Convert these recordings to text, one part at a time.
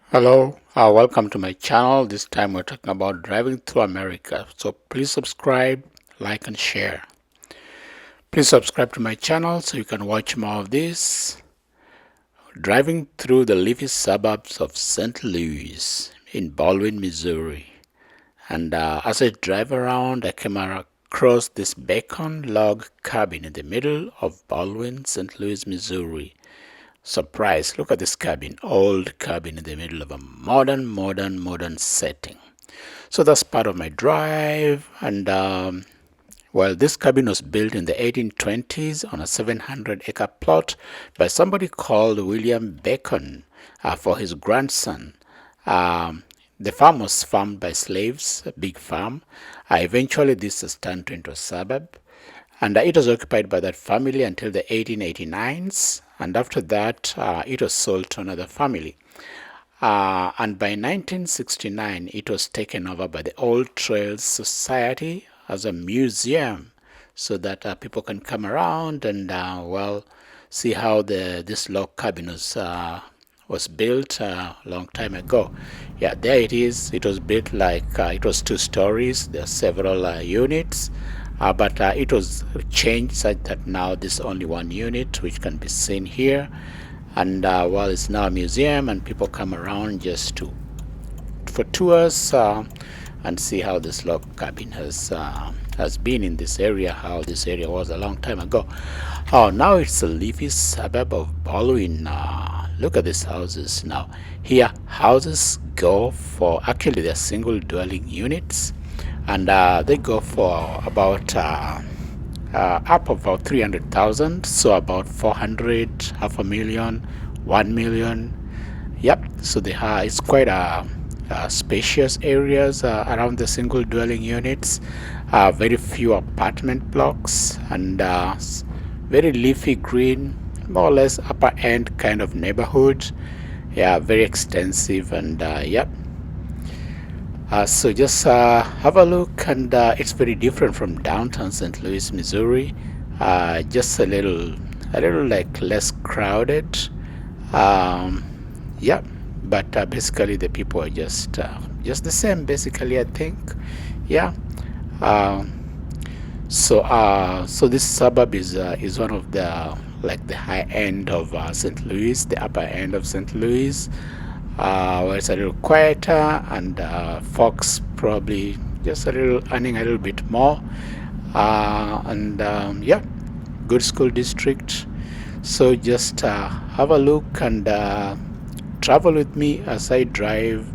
Hello, welcome to my channel. This time we're talking about driving through America. So please subscribe, like, and share. Please subscribe to my channel so you can watch more of this. Driving through the leafy suburbs of St. Louis in Ballwin, Missouri. And as I drive around, I came across this bacon log cabin in the middle of Ballwin, St. Louis, Missouri. Surprise, look at this cabin, old cabin in the middle of a modern setting. So that's part of my drive. And well, this cabin was built in the 1820s on a 700-acre plot by somebody called William Bacon for his grandson. The farm was farmed by slaves, a big farm. Eventually, this was turned into a suburb. And it was occupied by that family until the 1889s. And after that, it was sold to another family. And by 1969, it was taken over by the Old Trails Society as a museum so that people can come around and, well, see how this log cabin was built a long time ago. Yeah, there it is. It was built like it was 2 stories. There are several units. But it was changed such that now there's only one unit which can be seen here. And well, it's now a museum and people come around just for tours and see how this log cabin has been in this area, how this area was a long time ago. Oh, now it's a leafy suburb of Ballwin. Look at these houses now. Here, houses go for, actually they're single dwelling units, and they go for about up about 300,000, so about 400, half a million, 1 million. Yep, so they have, it's quite spacious areas around the single dwelling units. Very few apartment blocks, and very leafy green, more or less upper end kind of neighborhood. Yeah, very extensive, and yep. So just have a look, and it's very different from downtown St. Louis, Missouri. Just a little like less crowded. Yeah, but basically the people are just the same. Basically, I think. Yeah. So this suburb is one of the like the high end of St. Louis, the upper end of St. Louis, where it's a little quieter, and folks probably just earning a little bit more, and yeah, good school district. So just have a look and travel with me as I drive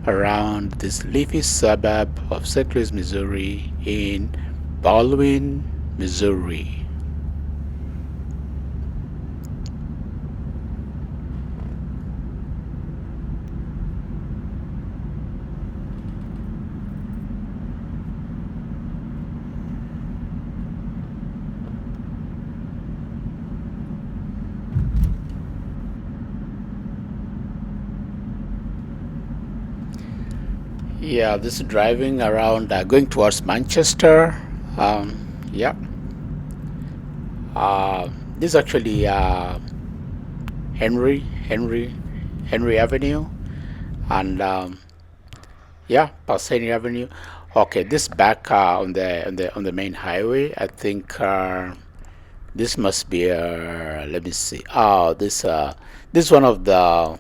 around this leafy suburb of St. Louis, Missouri in Ballwin, Missouri. Yeah, this is driving around, going towards Manchester. Yeah, this is actually Henry, Henry, Henry Avenue, and yeah, past Henry Avenue. Okay, this back on the main highway. I think this must be let me see. Oh, this one of the,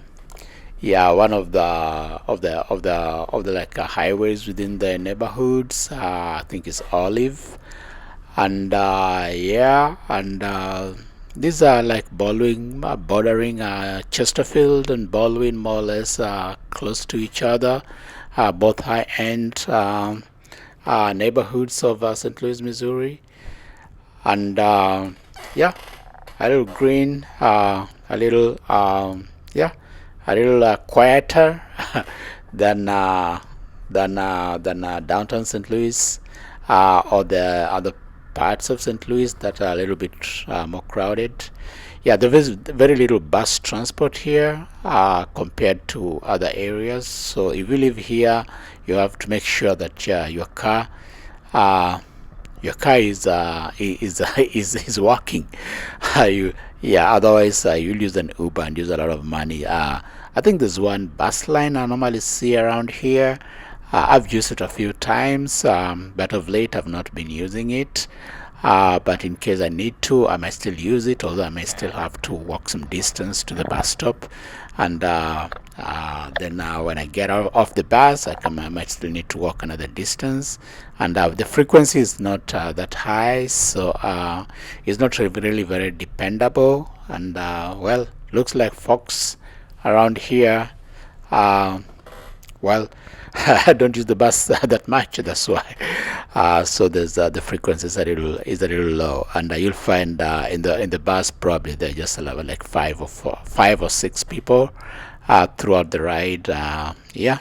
yeah, one of the like highways within the neighborhoods. I think it's Olive, and yeah, and these are like Baldwin, bordering Chesterfield and Baldwin, more or less close to each other. Both high-end neighborhoods of St. Louis, Missouri, and yeah, a little green, a little yeah, a little quieter than downtown St. Louis, or the other parts of St. Louis that are a little bit more crowded. Yeah, there is very little bus transport here compared to other areas. So if you live here, you have to make sure that uh, your car is working. You, yeah, otherwise you'll use an Uber and use a lot of money. I think there's one bus line I normally see around here. I've used it a few times, but of late I've not been using it. But in case I need to, I might still use it, although I may still have to walk some distance to the bus stop. And then when I get off the bus, I might still need to walk another distance. And the frequency is not that high, so it's not really very dependable. And well, looks like folks around here, well, I don't use the bus that much, that's why. So there's the frequency is a little low, and you'll find in the bus probably there just allow like five or six people throughout the ride. Yeah.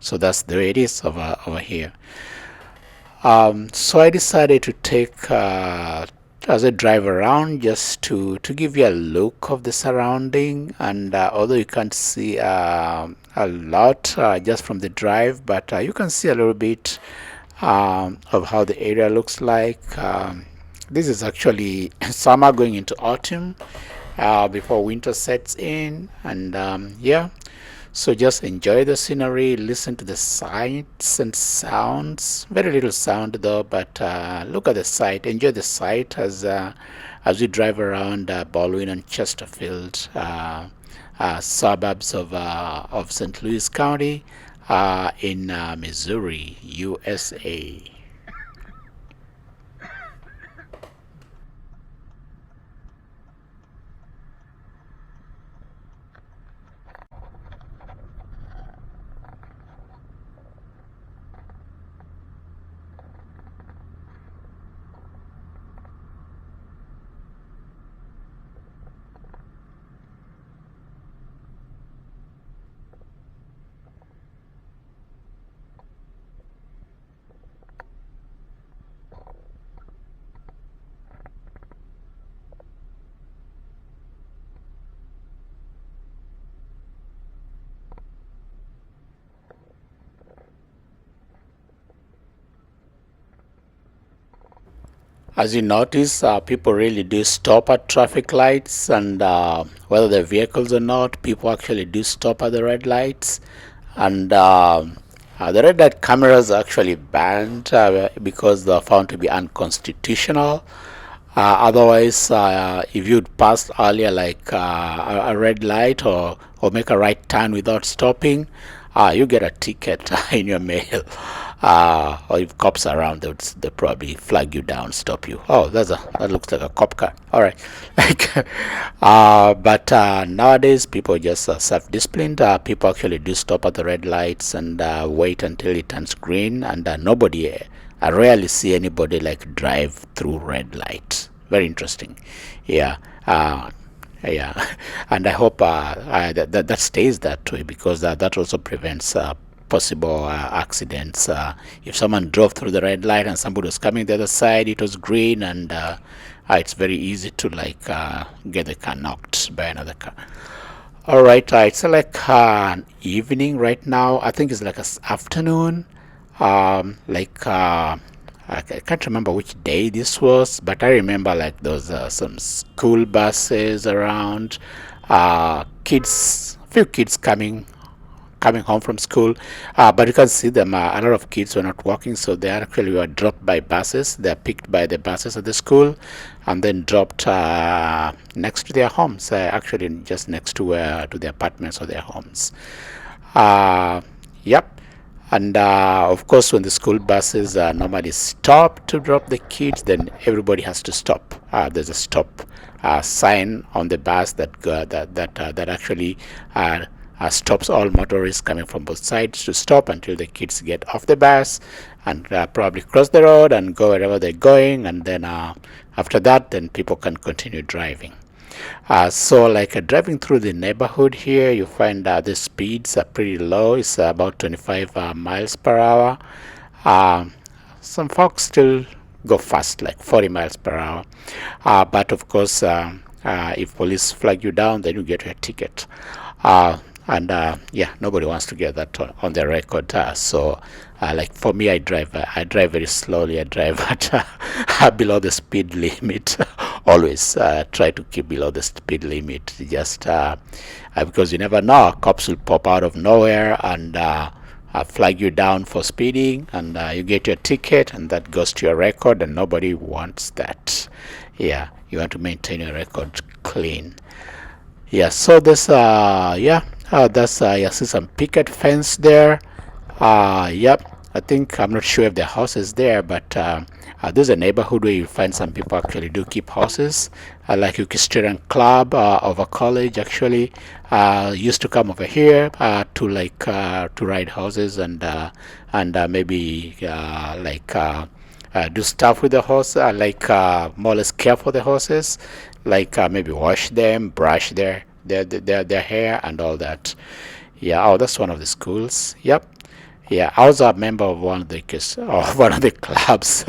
So that's the way it is over here. So I decided to take as I drive around just to give you a look of the surrounding, and although you can't see a lot just from the drive, but you can see a little bit of how the area looks like. This is actually summer going into autumn before winter sets in, and yeah, so just enjoy the scenery, listen to the sights and sounds. Very little sound though, but look at the sight, enjoy the sight as we drive around Ballwin and Chesterfield, suburbs of St. Louis County in Missouri, USA. As you notice, people really do stop at traffic lights, and whether they're vehicles or not, people actually do stop at the red lights. And the red light cameras are actually banned because they're found to be unconstitutional. Otherwise, if you'd passed earlier like a red light or make a right turn without stopping, you get a ticket in your mail. Or if cops are around, they probably flag you down, stop you. Oh, that looks like a cop car. All right, like, but nowadays people just self-disciplined. People actually do stop at the red lights and wait until it turns green, and nobody. I rarely see anybody like drive through red lights. Very interesting. Yeah. Yeah, and I hope that stays that way, because that also prevents possible accidents. If someone drove through the red light and somebody was coming the other side, it was green, and it's very easy to like get the car knocked by another car. All right, it's like evening right now. I think it's like afternoon. Like I can't remember which day this was, but I remember like there was some school buses around, few kids coming home from school, but you can see them. A lot of kids were not walking, so they actually were dropped by buses. They're picked by the buses at the school, and then dropped next to their homes. Actually, just next to the apartments or their homes. Yep. And of course, when the school buses normally stop to drop the kids, then everybody has to stop. There's a stop sign on the bus that actually stops all motorists coming from both sides to stop until the kids get off the bus and probably cross the road and go wherever they're going. And then after that, then people can continue driving. So like driving through the neighborhood here, you find the speeds are pretty low. It's about 25 miles per hour. Some folks still go fast, like 40 miles per hour. But of course, if police flag you down, then you get a ticket. And yeah, nobody wants to get that on their record. So like for me, I drive very slowly. I drive at below the speed limit always try to keep below the speed limit, just because you never know, cops will pop out of nowhere and flag you down for speeding, and you get your ticket, and that goes to your record, and nobody wants that. Yeah, you want to maintain your record clean. Yeah, so this that's you see some picket fence there. Yep, I think, I'm not sure if the house is there, but there's a neighborhood where you find some people actually do keep horses, like equestrian club of a college actually used to come over here to ride horses and maybe do stuff with the horse, more or less care for the horses, maybe wash them, brush their hair and all that. Yeah, oh, that's one of the schools. Yep. Yeah, I was a member of one of the clubs,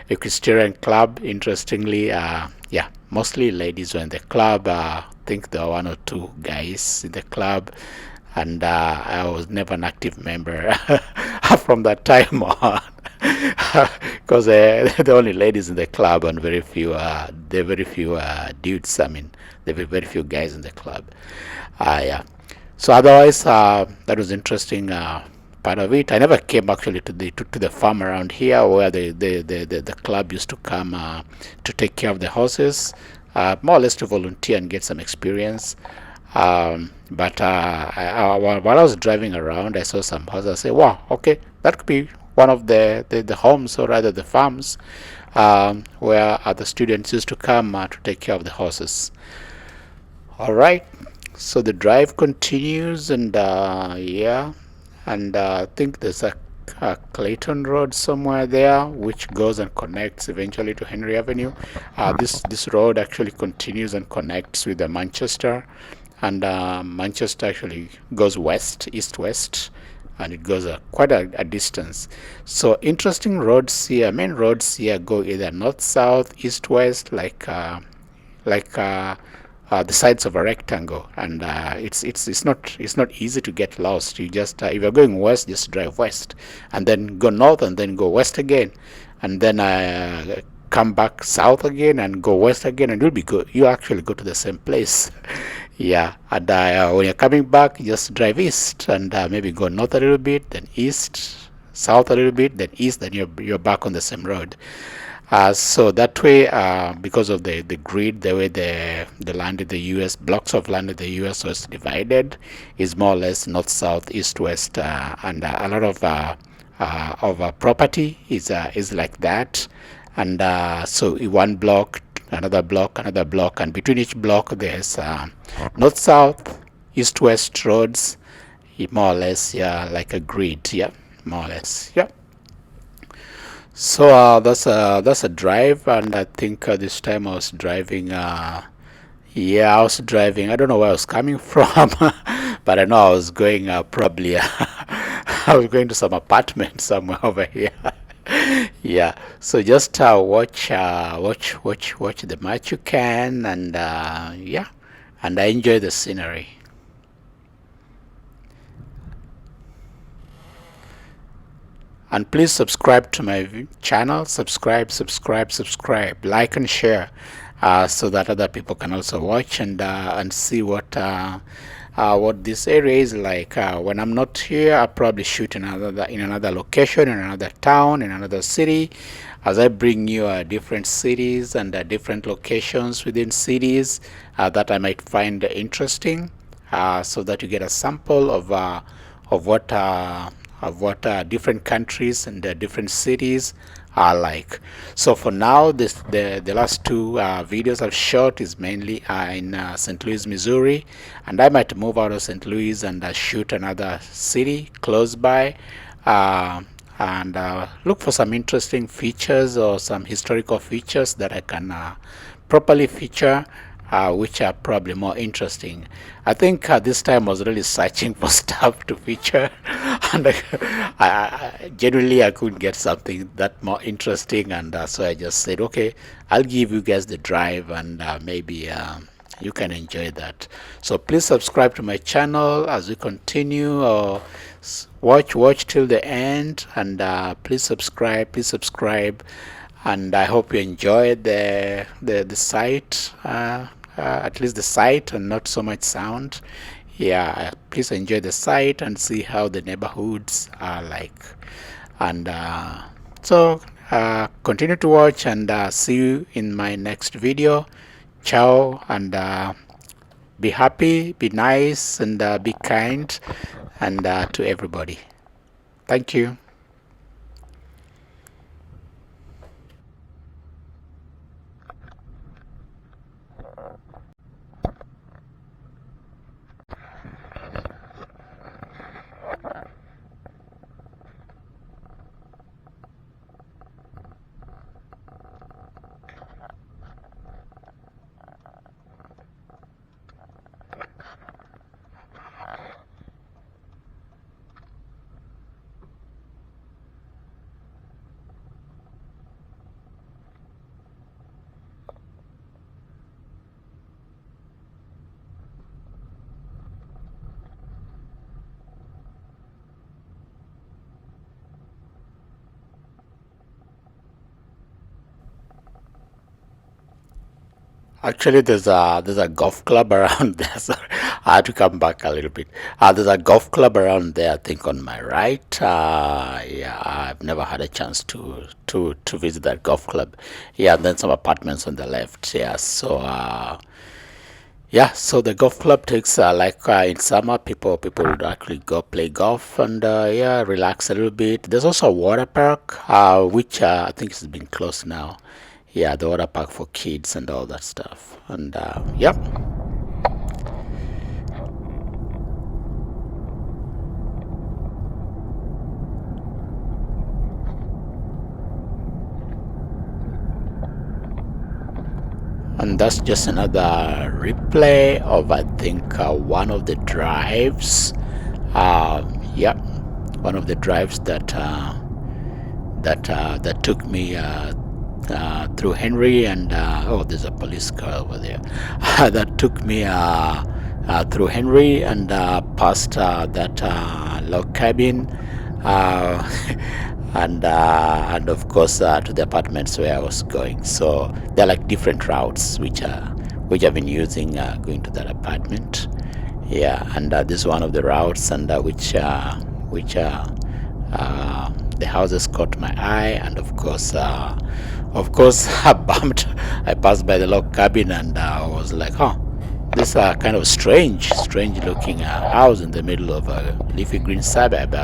equestrian club. Interestingly, yeah, mostly ladies were in the club. I think there were one or two guys in the club, and I was never an active member from that time on, because the only ladies in the club and very few dudes. I mean, there were very few guys in the club. Yeah. So otherwise, that was interesting. Part of it. I never came actually to the farm around here where the club used to come to take care of the horses, more or less to volunteer and get some experience. But while I was driving around, I saw some horses. I said, "Wow, okay, that could be one of the homes, or rather the farms, where the students used to come to take care of the horses." All right, so the drive continues, and yeah. And I think there's a Clayton Road somewhere there, which goes and connects eventually to Henry Avenue. This road actually continues and connects with the Manchester, and Manchester actually goes east-west, and it goes quite a distance. So interesting roads here. Main roads here go either north-south, east-west, the sides of a rectangle, and it's not easy to get lost. You just if you're going west, just drive west, and then go north, and then go west again, and then come back south again and go west again, and you actually go to the same place. Yeah, and when you're coming back, just drive east, and maybe go north a little bit, then east, south a little bit, then east, then you're back on the same road. So that way, because of the grid, the way the land in the U.S., blocks of land in the U.S. was divided, is more or less north, south, east, west, and a lot of property is like that. And so one block, another block, and between each block there's north, south, east, west roads, more or less, yeah, like a grid, yeah, more or less, yeah. So that's a drive, and I think this time I was driving. Yeah, I was driving. I don't know where I was coming from, but I know I was going probably. I was going to some apartment somewhere over here. Yeah. So just watch the much you can, and yeah, and I enjoy the scenery. And please subscribe to my channel. Subscribe, like and share, so that other people can also watch and see what this area is like. When I'm not here, I'll probably shoot in another location, in another town, in another city, as I bring you different cities and different locations within cities that I might find interesting, so that you get a sample of what different countries and different cities are like. So for now, the last two videos I've shot is mainly in St. Louis, Missouri, and I might move out of St. Louis and shoot another city close by, and look for some interesting features or some historical features that I can properly feature, which are probably more interesting. I think this time I was really searching for stuff to feature, and generally I couldn't get something that more interesting, and so I just said, okay, I'll give you guys the drive, and maybe you can enjoy that. So please subscribe to my channel as we continue, or watch till the end, and please subscribe. and I hope you enjoyed the site, at least the site and not so much sound. Yeah, please enjoy the site and see how the neighborhoods are like. And continue to watch, and see you in my next video. Ciao, and be happy, be nice, and be kind, and to everybody. Thank you. Actually, there's a golf club around there. Sorry, I had to come back a little bit. There's a golf club around there, I think, on my right. Yeah, I've never had a chance to visit that golf club. Yeah, and then some apartments on the left. Yeah, so so the golf club takes in summer, people would actually go play golf and yeah, relax a little bit. There's also a water park, which I think has been closed now. Yeah, the water park for kids and all that stuff. And yep. And that's just another replay of, I think, one of the drives. Yep, one of the drives that took me through Henry, and oh, there's a police car over there. That took me through Henry and past that log cabin, and of course to the apartments where I was going. So they're like different routes which I've been using going to that apartment. Yeah, and this is one of the routes, and which the houses caught my eye, and of course, I bumped. I passed by the log cabin, and I was like, "Huh, this kind of strange looking house in the middle of a leafy green suburb.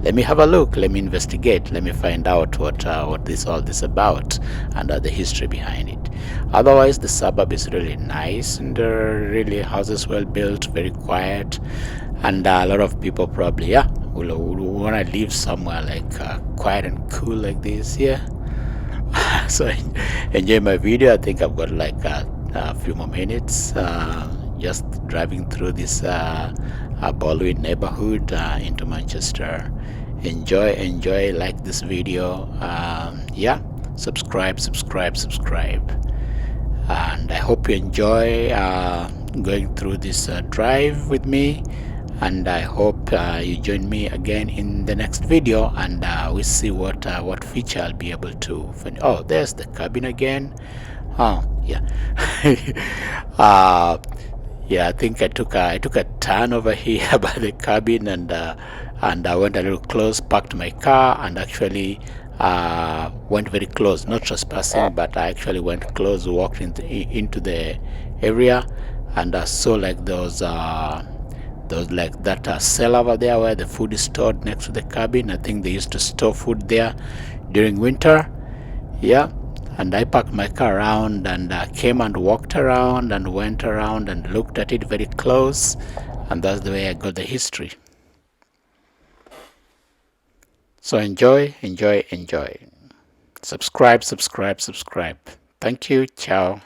Let me have a look. Let me investigate. Let me find out what all this about, and the history behind it." Otherwise, the suburb is really nice, and really houses well built, very quiet, and a lot of people probably will want to live somewhere like quiet and cool like this. Yeah. So enjoy my video. I think I've got like a few more minutes, just driving through this Ballwin neighborhood into Manchester. Enjoy, like this video. Yeah, subscribe, and I hope you enjoy going through this drive with me, and I hope you join me again in the next video, and we see what feature I'll be able to find. Oh, there's the cabin again. Oh yeah. Yeah, I think I took a turn over here by the cabin, and I went a little close, parked my car, and actually went very close, not trespassing, but I actually went close, walked into the area, and I saw like those like that cell over there where the food is stored next to the cabin. I think they used to store food there during winter. Yeah, and I parked my car around, and came and walked around and went around and looked at it very close, and that's the way I got the history. So enjoy. Subscribe. Thank you. Ciao.